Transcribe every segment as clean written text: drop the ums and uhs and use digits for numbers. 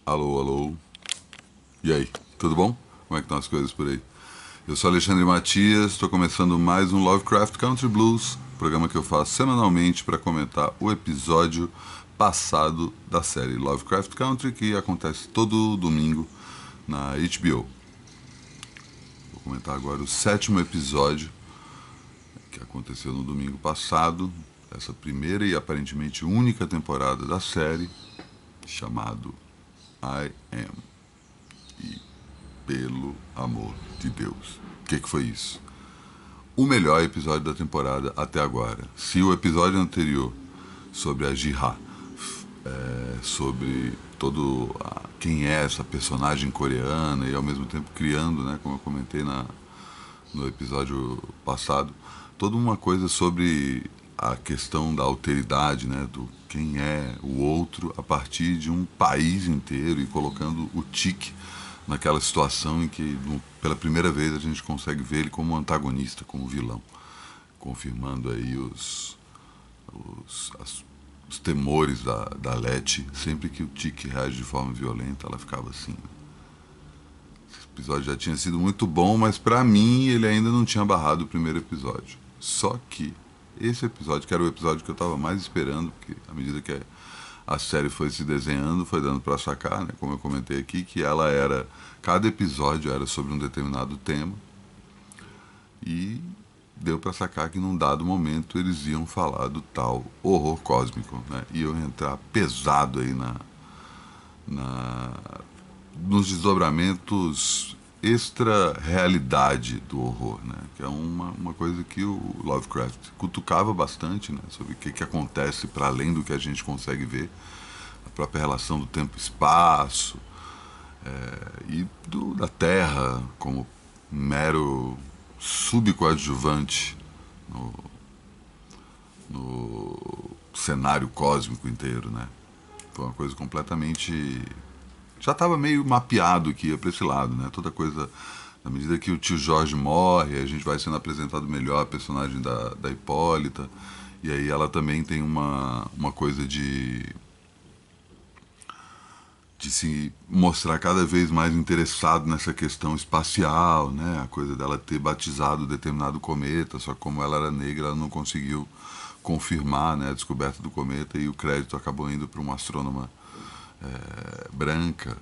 Alô, alô. E aí, tudo bom? Como é que estão as coisas por aí? Eu sou Alexandre Matias, estou começando mais um Lovecraft Country Blues, programa que eu faço semanalmente para comentar o episódio passado da série Lovecraft Country, que acontece todo domingo na HBO. Vou comentar agora o sétimo episódio que aconteceu no domingo passado, essa primeira e aparentemente única temporada da série, chamado I Am. E pelo amor de Deus, o que foi isso? O melhor episódio da temporada até agora. Se o episódio anterior sobre a Ji-ha, sobre quem é essa personagem coreana e ao mesmo tempo criando, né, como eu comentei no episódio passado, toda uma coisa sobre a questão da alteridade, né, do quem é o outro a partir de um país inteiro e colocando o tique naquela situação em que pela primeira vez a gente consegue ver ele como antagonista, como vilão, confirmando aí os, as, os temores da Letty. Sempre que o Tique reage de forma violenta, ela ficava assim. Esse episódio já tinha sido muito bom, mas pra mim ele ainda não tinha barrado o primeiro episódio. Só que esse episódio, que era o episódio que eu tava mais esperando, porque à medida que a série foi se desenhando, foi dando pra sacar, né, como eu comentei aqui, que ela era, cada episódio era sobre um determinado tema, e deu pra sacar que num dado momento eles iam falar do tal horror cósmico, né? Iam entrar pesado aí na nos desdobramentos extra-realidade do horror, né? Que é uma coisa que o Lovecraft cutucava bastante, né? Sobre o que acontece para além do que a gente consegue ver, a própria relação do tempo e espaço, e da Terra como mero subcoadjuvante no, no cenário cósmico inteiro, né? Foi uma coisa completamente, já estava meio mapeado que ia para esse lado, né? Toda coisa, na medida que o tio Jorge morre, a gente vai sendo apresentado melhor a personagem da Hipólita, e aí ela também tem uma coisa de se mostrar cada vez mais interessado nessa questão espacial, né? A coisa dela ter batizado determinado cometa, só que como ela era negra, ela não conseguiu confirmar, né, a descoberta do cometa, e o crédito acabou indo para uma astrônoma branca.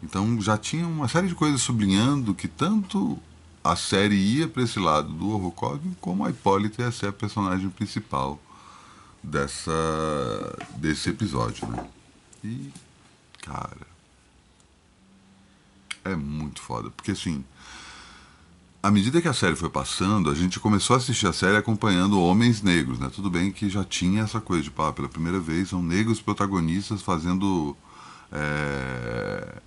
Então já tinha uma série de coisas sublinhando que tanto a série ia para esse lado do horror cósmico, como a Hipólita ia ser a personagem principal dessa desse episódio, né? E, cara, é muito foda, porque assim, à medida que a série foi passando, a gente começou a assistir a série acompanhando homens negros, né? Tudo bem que já tinha essa coisa de, pá, pela primeira vez são negros protagonistas fazendo é,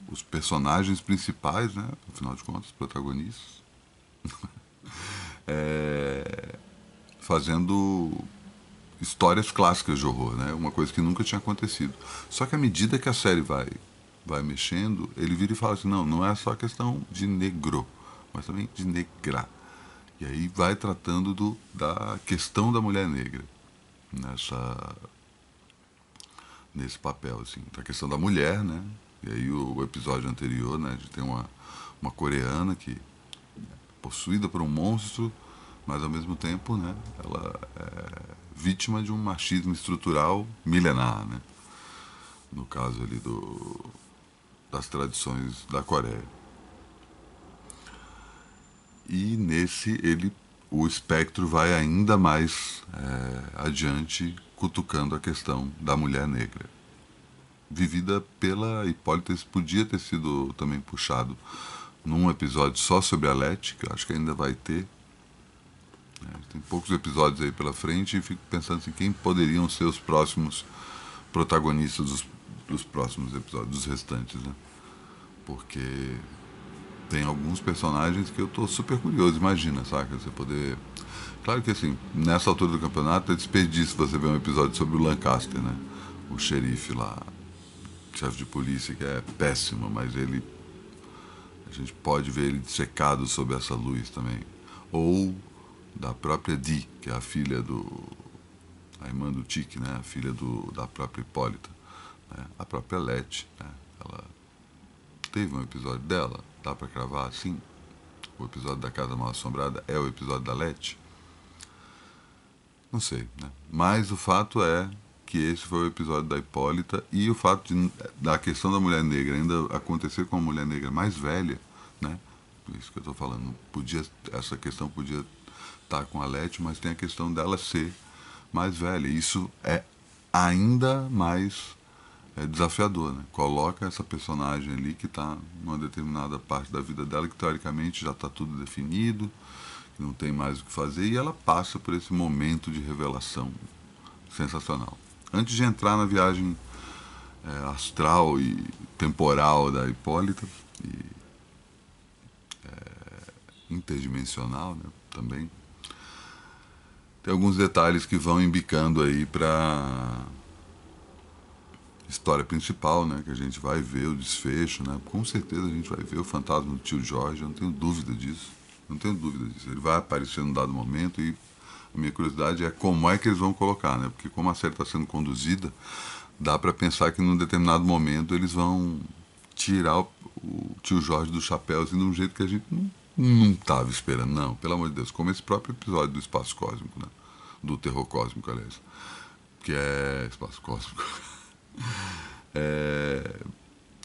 os personagens principais, né? Afinal de contas, protagonistas, é, fazendo histórias clássicas de horror, né? Uma coisa que nunca tinha acontecido. Só que à medida que a série vai mexendo, ele vira e fala assim, não, não é só questão de negro, mas também de negra. E aí vai tratando da questão da mulher negra nessa nesse papel, assim, da questão da mulher, né? E aí o episódio anterior, né, de ter uma coreana que é possuída por um monstro, mas ao mesmo tempo, né, ela é vítima de um machismo estrutural milenar, né? No caso ali das tradições da Coreia. E nesse o espectro vai ainda mais adiante, cutucando a questão da mulher negra, vivida pela Hipólita. Isso podia ter sido também puxado num episódio só sobre a Letty, que eu acho que ainda vai ter. Tem poucos episódios aí pela frente, e fico pensando assim, quem poderiam ser os próximos protagonistas dos próximos episódios, dos restantes, né? Porque tem alguns personagens que eu tô super curioso, imagina, saca? Você poder. Claro que assim, nessa altura do campeonato é desperdício você ver um episódio sobre o Lancaster, né? O xerife lá, chefe de polícia, que é péssimo, mas ele. A gente pode ver ele dissecado sob essa luz também. Ou da própria Dee, que é a filha a irmã do Tique, né? A filha da própria Hipólita. Né? A própria Letty, né? Ela teve um episódio dela, dá pra cravar assim? O episódio da Casa Mal Assombrada é o episódio da Letty? Não sei, né? Mas o fato é que esse foi o episódio da Hipólita, e o fato da questão da mulher negra ainda acontecer com a mulher negra mais velha, né? Por isso que eu estou falando, essa questão podia estar com a Letty, mas tem a questão dela ser mais velha. Isso é ainda mais desafiador, né? Coloca essa personagem ali que está numa determinada parte da vida dela, que teoricamente já está tudo definido, que não tem mais o que fazer, e ela passa por esse momento de revelação sensacional. Antes de entrar na viagem astral e temporal da Hipólita, e interdimensional, né, também, tem alguns detalhes que vão embicando aí para história principal, né, que a gente vai ver o desfecho, né? Com certeza a gente vai ver o fantasma do tio Jorge, eu não tenho dúvida disso. Não tenho dúvida disso. Ele vai aparecer num dado momento, e a minha curiosidade é como é que eles vão colocar, né? Porque como a série está sendo conduzida, dá para pensar que num determinado momento eles vão tirar o tio Jorge do chapéu assim, de um jeito que a gente não estava esperando. Não, pelo amor de Deus. Como esse próprio episódio do Espaço Cósmico, né? Do Terror Cósmico, aliás. Que é Espaço Cósmico.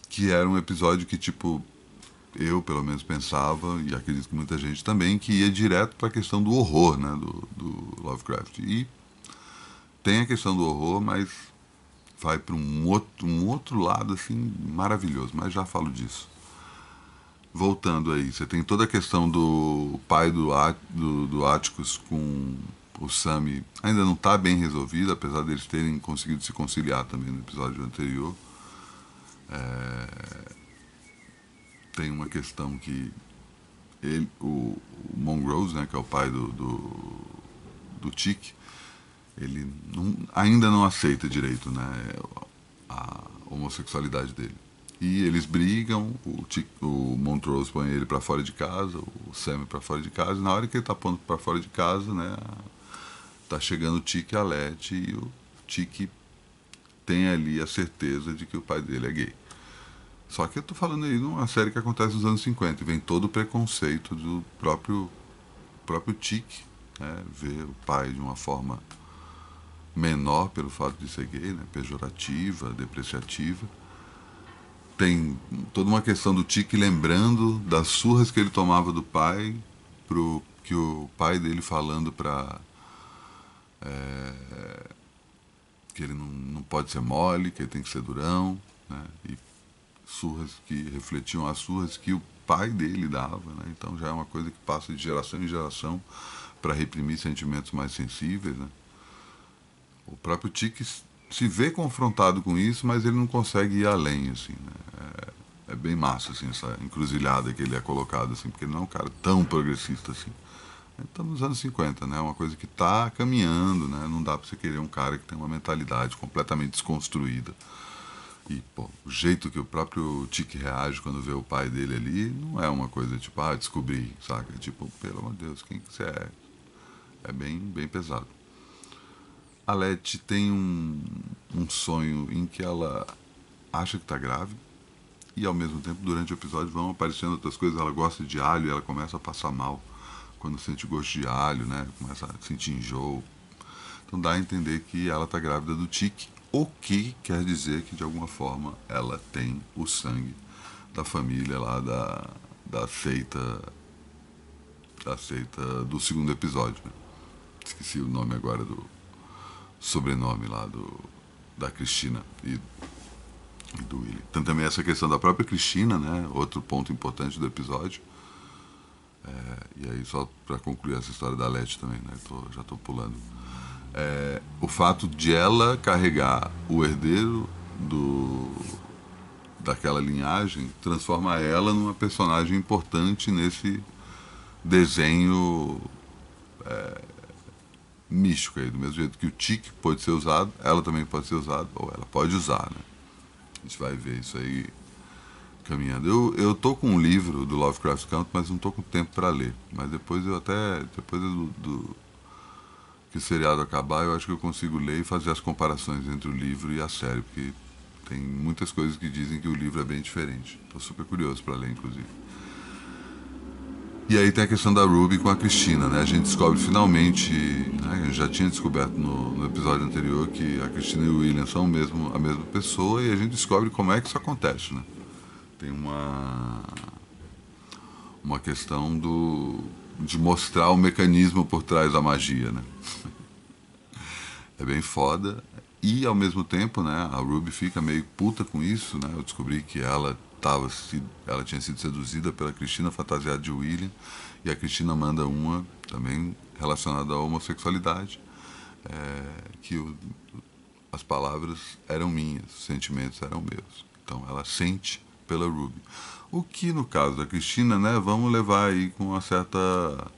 Que era um episódio que, tipo, eu pelo menos pensava, e acredito que muita gente também, que ia direto para a questão do horror, né, do Lovecraft. E tem a questão do horror, mas vai para um outro lado assim maravilhoso, mas já falo disso. Voltando aí, você tem toda a questão do pai do Atticus com o Sammy, ainda não está bem resolvida, apesar deles terem conseguido se conciliar também no episódio anterior. Tem uma questão que o Monrose, né, que é o pai do Chick, ele ainda não aceita direito, né, a homossexualidade dele. E eles brigam, o Montrose põe ele para fora de casa, o Sam para fora de casa, e na hora que ele tá pondo para fora de casa, né, tá chegando o Chick e a Letty, e o Chick tem ali a certeza de que o pai dele é gay. Só que eu tô falando aí de uma série que acontece nos anos 50, e vem todo o preconceito do próprio Chick, né, ver o pai de uma forma menor pelo fato de ser gay, né, pejorativa, depreciativa. Tem toda uma questão do Chick lembrando das surras que ele tomava do pai, que o pai dele falando que ele não pode ser mole, que ele tem que ser durão, né, e surras que refletiam as surras que o pai dele dava, né, então já é uma coisa que passa de geração em geração para reprimir sentimentos mais sensíveis, né. O próprio Chick se vê confrontado com isso, mas ele não consegue ir além, assim, né? É bem massa, assim, essa encruzilhada que ele é colocado, assim, porque ele não é um cara tão progressista, assim. Estamos nos anos 50, né? Uma coisa que está caminhando, né? Não dá para você querer um cara que tem uma mentalidade completamente desconstruída. E, pô, o jeito que o próprio Chick reage quando vê o pai dele ali não é uma coisa tipo, descobri, saca? Tipo, pelo amor de Deus, quem que você é? É bem pesado. A Letty tem um sonho em que ela acha que está grávida, e ao mesmo tempo, durante o episódio, vão aparecendo outras coisas. Ela gosta de alho e ela começa a passar mal quando sente gosto de alho, né? Começa a sentir enjoo. Então dá a entender que ela está grávida do Chick, o que quer dizer que de alguma forma ela tem o sangue da família lá da seita do segundo episódio, né? Esqueci o nome agora do sobrenome lá da Cristina e do Willie. Então também essa questão da própria Cristina, né? Outro ponto importante do episódio. E aí só para concluir essa história da Letty também, né? Já tô pulando. O fato de ela carregar o herdeiro daquela linhagem transforma ela numa personagem importante nesse desenho místico aí. Do mesmo jeito que o Chick pode ser usado, ela também pode ser usada, ou ela pode usar, né? A gente vai ver isso aí caminhando. Eu tô com um livro do Lovecraft Country, mas não tô com tempo para ler. Mas depois que o seriado acabar, eu acho que eu consigo ler e fazer as comparações entre o livro e a série, porque Tem muitas coisas que dizem que o livro é bem diferente. Estou super curioso para ler, inclusive. E aí tem a questão da Ruby com a Cristina, né? A gente descobre finalmente, né? A gente já tinha descoberto no episódio anterior que a Cristina e o William são a mesma pessoa e a gente descobre como é que isso acontece, né? Tem uma questão de mostrar o mecanismo por trás da magia, né? É bem foda. E ao mesmo tempo, né, a Ruby fica meio puta com isso, né? Eu descobri que ela tinha sido seduzida pela Cristina fantasiada de William e a Cristina manda uma também relacionada à homossexualidade, que as palavras eram minhas, os sentimentos eram meus. Então ela sente pela Ruby. O que no caso da Cristina, né, vamos levar aí com uma certa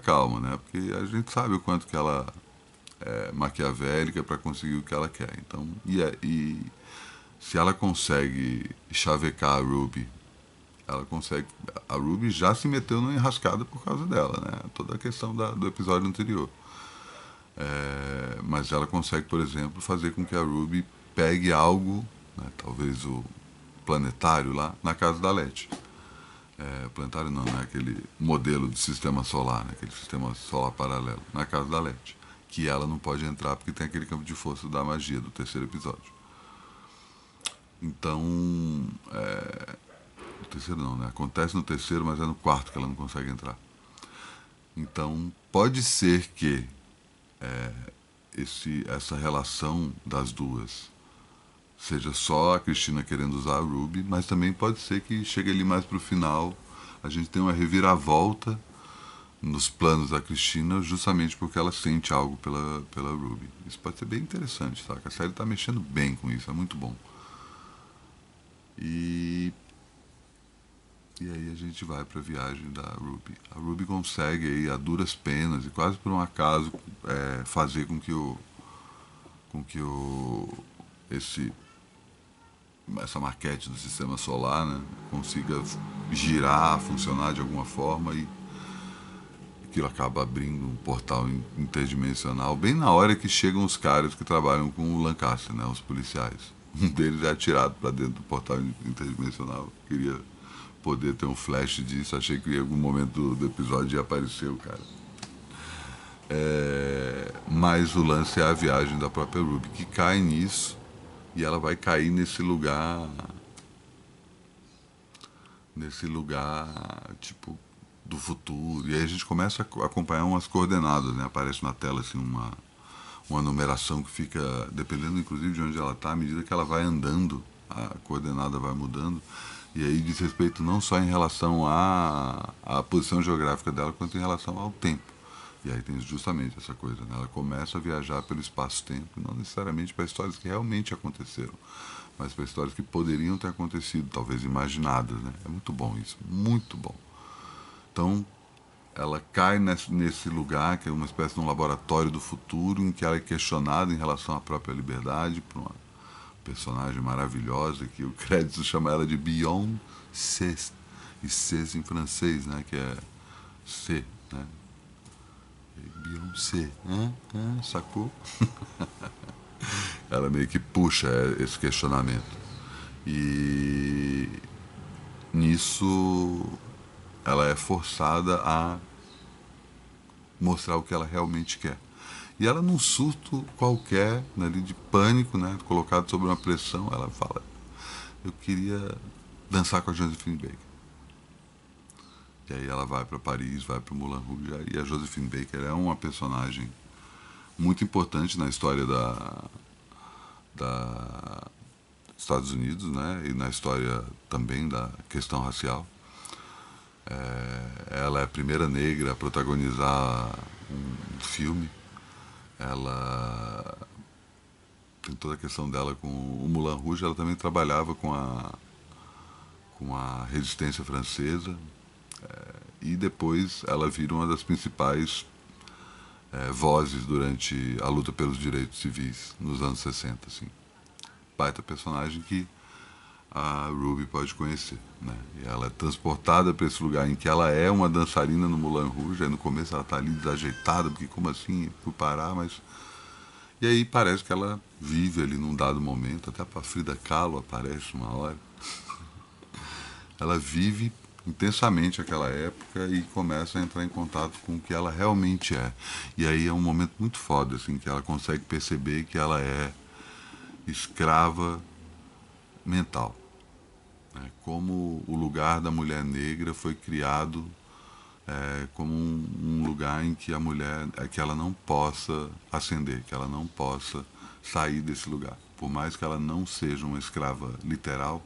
calma, né? Porque a gente sabe o quanto que ela maquiavélica para conseguir o que ela quer. Então, e se ela consegue chavecar a Ruby, ela consegue. A Ruby já se meteu numa enrascada por causa dela, né? Toda a questão do episódio anterior. Mas ela consegue, por exemplo, fazer com que a Ruby pegue algo, né, talvez o planetário lá, na casa da Letty. Planetário não, né? Aquele modelo de sistema solar, né? Aquele sistema solar paralelo, na casa da Letty. Que ela não pode entrar porque tem aquele campo de força da magia do terceiro episódio. Então, no terceiro não, né? Acontece no terceiro, mas é no quarto que ela não consegue entrar. Então, pode ser que essa relação das duas seja só a Cristina querendo usar a Ruby, mas também pode ser que chegue ali mais pro final, a gente tem uma reviravolta nos planos da Cristina, justamente porque ela sente algo pela Ruby. Isso pode ser bem interessante, tá? A série está mexendo bem com isso, é muito bom. E aí a gente vai para a viagem da Ruby. A Ruby consegue aí, a duras penas e quase por um acaso, fazer com que essa maquete do sistema solar, né, consiga girar, funcionar de alguma forma e aquilo acaba abrindo um portal interdimensional bem na hora que chegam os caras que trabalham com o Lancaster, né, os policiais. Um deles é atirado para dentro do portal interdimensional. Queria poder ter um flash disso. Achei que em algum momento do episódio ia aparecer o cara. Mas o lance é a viagem da própria Ruby, que cai nisso e ela vai cair nesse lugar tipo do futuro. E aí a gente começa a acompanhar umas coordenadas, né? Aparece na tela assim uma numeração que fica, dependendo inclusive de onde ela está, à medida que ela vai andando, a coordenada vai mudando. E aí diz respeito não só em relação à posição geográfica dela, quanto em relação ao tempo. E aí tem justamente essa coisa, né? Ela começa a viajar pelo espaço-tempo, não necessariamente para histórias que realmente aconteceram, mas para histórias que poderiam ter acontecido, talvez imaginadas, né? É muito bom isso, muito bom. Então, ela cai nesse lugar, que é uma espécie de um laboratório do futuro, em que ela é questionada em relação à própria liberdade, por uma personagem maravilhosa, que o crédito chama ela de Beyoncé, e C em francês, né, que é C, né? Beyoncé, sacou? Ela meio que puxa esse questionamento. E nisso ela é forçada a mostrar o que ela realmente quer. E ela, num surto qualquer, né, de pânico, né, colocado sob uma pressão, ela fala: eu queria dançar com a Josephine Baker. E aí ela vai para Paris, vai para o Moulin Rouge, e a Josephine Baker é uma personagem muito importante na história da Estados Unidos, né, e na história também da questão racial. Ela é a primeira negra a protagonizar um filme. Ela tem toda a questão dela com o Moulin Rouge. Ela também trabalhava com a resistência francesa, e depois ela vira uma das principais vozes durante a luta pelos direitos civis nos anos 60, assim. Baita personagem que a Ruby pode conhecer, né? E ela é transportada para esse lugar em que ela é uma dançarina no Moulin Rouge. Aí no começo ela tá ali desajeitada, porque como assim fui parar, mas E aí parece que ela vive ali num dado momento, até a Frida Kahlo aparece uma hora. Ela vive intensamente aquela época e começa a entrar em contato com o que ela realmente é. E aí é um momento muito foda, assim, que ela consegue perceber que ela é escrava mental. Né? Como o lugar da mulher negra foi criado como um lugar em que a mulher, que ela não possa ascender, que ela não possa sair desse lugar. Por mais que ela não seja uma escrava literal,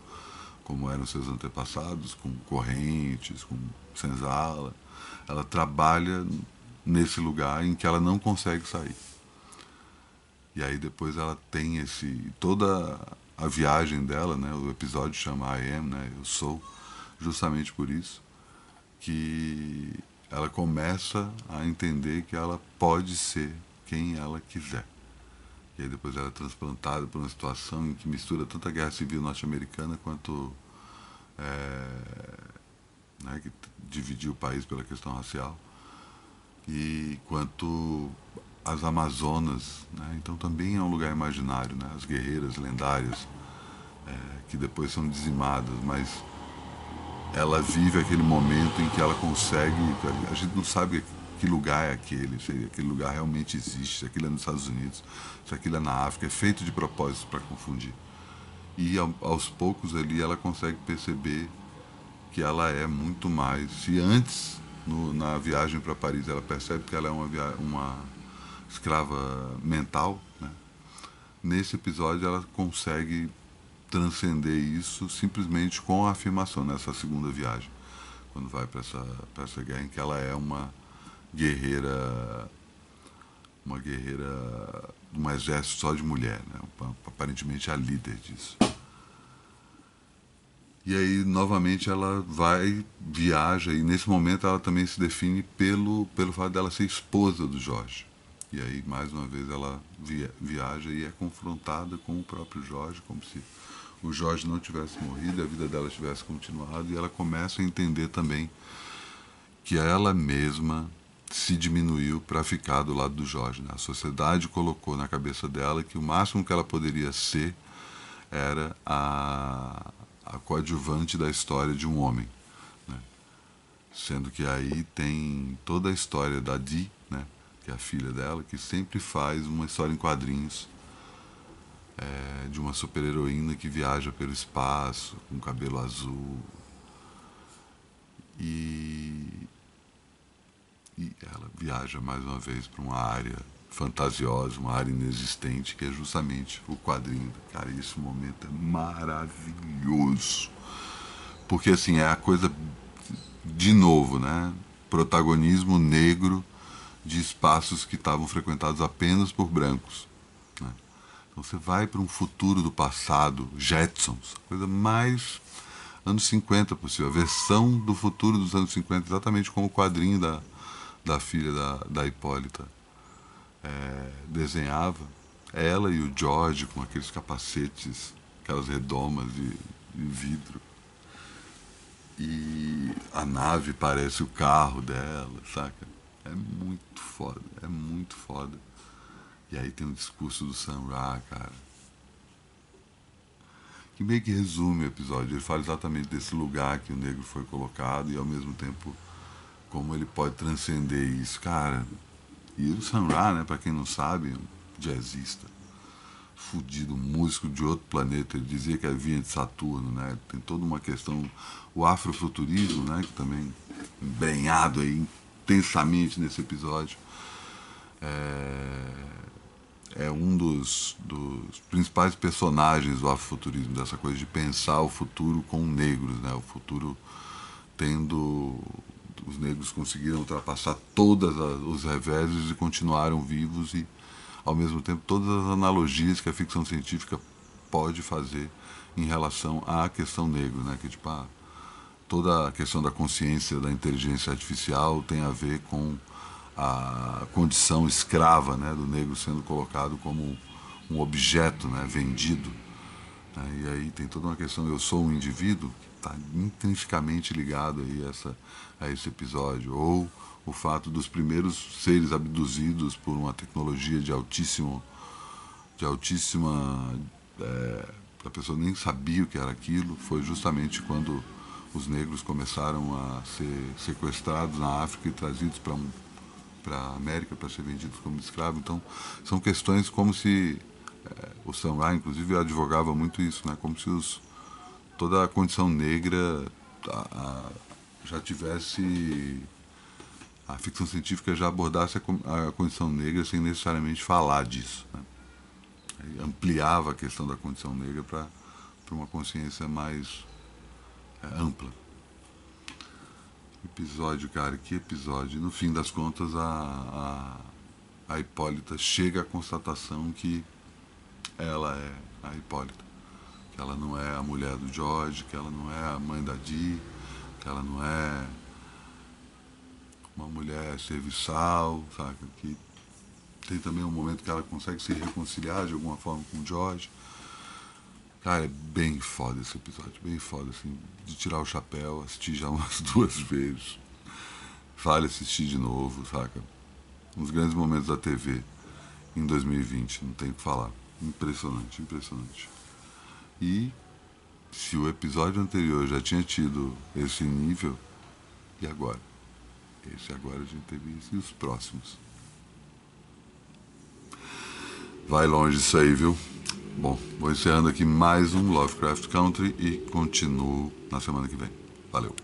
como eram seus antepassados, com correntes, com senzala, ela trabalha nesse lugar em que ela não consegue sair. E aí depois ela tem toda a viagem dela, né? O episódio chama I Am, né? Eu sou, justamente por isso que ela começa a entender que ela pode ser quem ela quiser. E aí depois ela é transplantada por uma situação em que mistura tanto a guerra civil norte-americana quanto né, que dividiu o país pela questão racial e quanto as Amazonas, né? Então também é um lugar imaginário, né? As guerreiras lendárias que depois são dizimadas, mas ela vive aquele momento em que ela consegue. A gente não sabe que lugar é aquele, se aquele lugar realmente existe, se aquilo é nos Estados Unidos, se aquilo é na África, é feito de propósito para confundir. E aos poucos ali ela consegue perceber que ela é muito mais. Se antes, na viagem para Paris, ela percebe que ela é uma escrava mental, né? Nesse episódio ela consegue transcender isso simplesmente com a afirmação nessa segunda viagem, quando vai para essa guerra, em que ela é guerreira, uma guerreira de um exército só de mulher, né? Aparentemente a líder disso. E aí, novamente, ela vai, viaja, e nesse momento ela também se define pelo fato dela ser esposa do Jorge. E aí, mais uma vez, ela viaja e é confrontada com o próprio Jorge, como se o Jorge não tivesse morrido e a vida dela tivesse continuado, e ela começa a entender também que ela mesma se diminuiu para ficar do lado do Jorge. Né? A sociedade colocou na cabeça dela que o máximo que ela poderia ser era a coadjuvante da história de um homem. Né? Sendo que aí tem toda a história da Dee, né? Que é a filha dela, que sempre faz uma história em quadrinhos de uma super-heroína que viaja pelo espaço, com cabelo azul. E, e ela viaja mais uma vez para uma área fantasiosa, uma área inexistente, que é justamente o quadrinho. Cara, esse momento é maravilhoso. Porque assim, é a coisa de novo, né? Protagonismo negro de espaços que estavam frequentados apenas por brancos. Né? Então você vai para um futuro do passado, Jetsons, coisa mais anos 50 possível, a versão do futuro dos anos 50, exatamente como o quadrinho da filha da Hipólita desenhava. Ela e o George com aqueles capacetes, aquelas redomas de vidro. E a nave parece o carro dela, saca? É muito foda, é muito foda. E aí tem o discurso do Sam Ra, cara, que meio que resume o episódio. Ele fala exatamente desse lugar que o negro foi colocado e ao mesmo tempo como ele pode transcender isso, cara. E o Sam Ra, né, pra quem não sabe, um jazzista, fudido, músico de outro planeta. Ele dizia que vinha de Saturno, né? Tem toda uma questão, o afrofuturismo, né, que também embrenhado aí intensamente nesse episódio. É um dos principais personagens do afrofuturismo, dessa coisa de pensar o futuro com negros, né? O futuro tendo os negros conseguiram ultrapassar todos os reveses e continuaram vivos e ao mesmo tempo todas as analogias que a ficção científica pode fazer em relação à questão negra, né? Que tipo, toda a questão da consciência da inteligência artificial tem a ver com a condição escrava, né, do negro sendo colocado como um objeto, né, vendido. Né, e aí tem toda uma questão, eu sou um indivíduo, que está intrinsecamente ligado aí a esse episódio. Ou o fato dos primeiros seres abduzidos por uma tecnologia de altíssimo de altíssima... a pessoa nem sabia o que era aquilo. Foi justamente quando os negros começaram a ser sequestrados na África e trazidos para a América para ser vendidos como escravos. Então, são questões como se... o Sam Raimi, inclusive, advogava muito isso, né? Como se toda a condição negra já tivesse... A ficção científica já abordasse a condição negra sem necessariamente falar disso, né? Ampliava a questão da condição negra para uma consciência mais ampla. Episódio, cara, que episódio. No fim das contas, a Hipólita chega à constatação que ela é a Hipólita. Que ela não é a mulher do George, que ela não é a mãe da Dee, que ela não é uma mulher serviçal, sabe? Que tem também um momento que ela consegue se reconciliar de alguma forma com o George. Cara, é bem foda esse episódio, bem foda, assim, de tirar o chapéu, assistir já umas 2 vezes. Vale assistir de novo, saca? Um dos grandes momentos da TV em 2020, não tem o que falar. Impressionante, impressionante. E se o episódio anterior já tinha tido esse nível, e agora? Esse agora a gente teve isso, e os próximos? Vai longe isso aí, viu? Bom, vou encerrando aqui mais um Lovecraft Country e continuo na semana que vem. Valeu!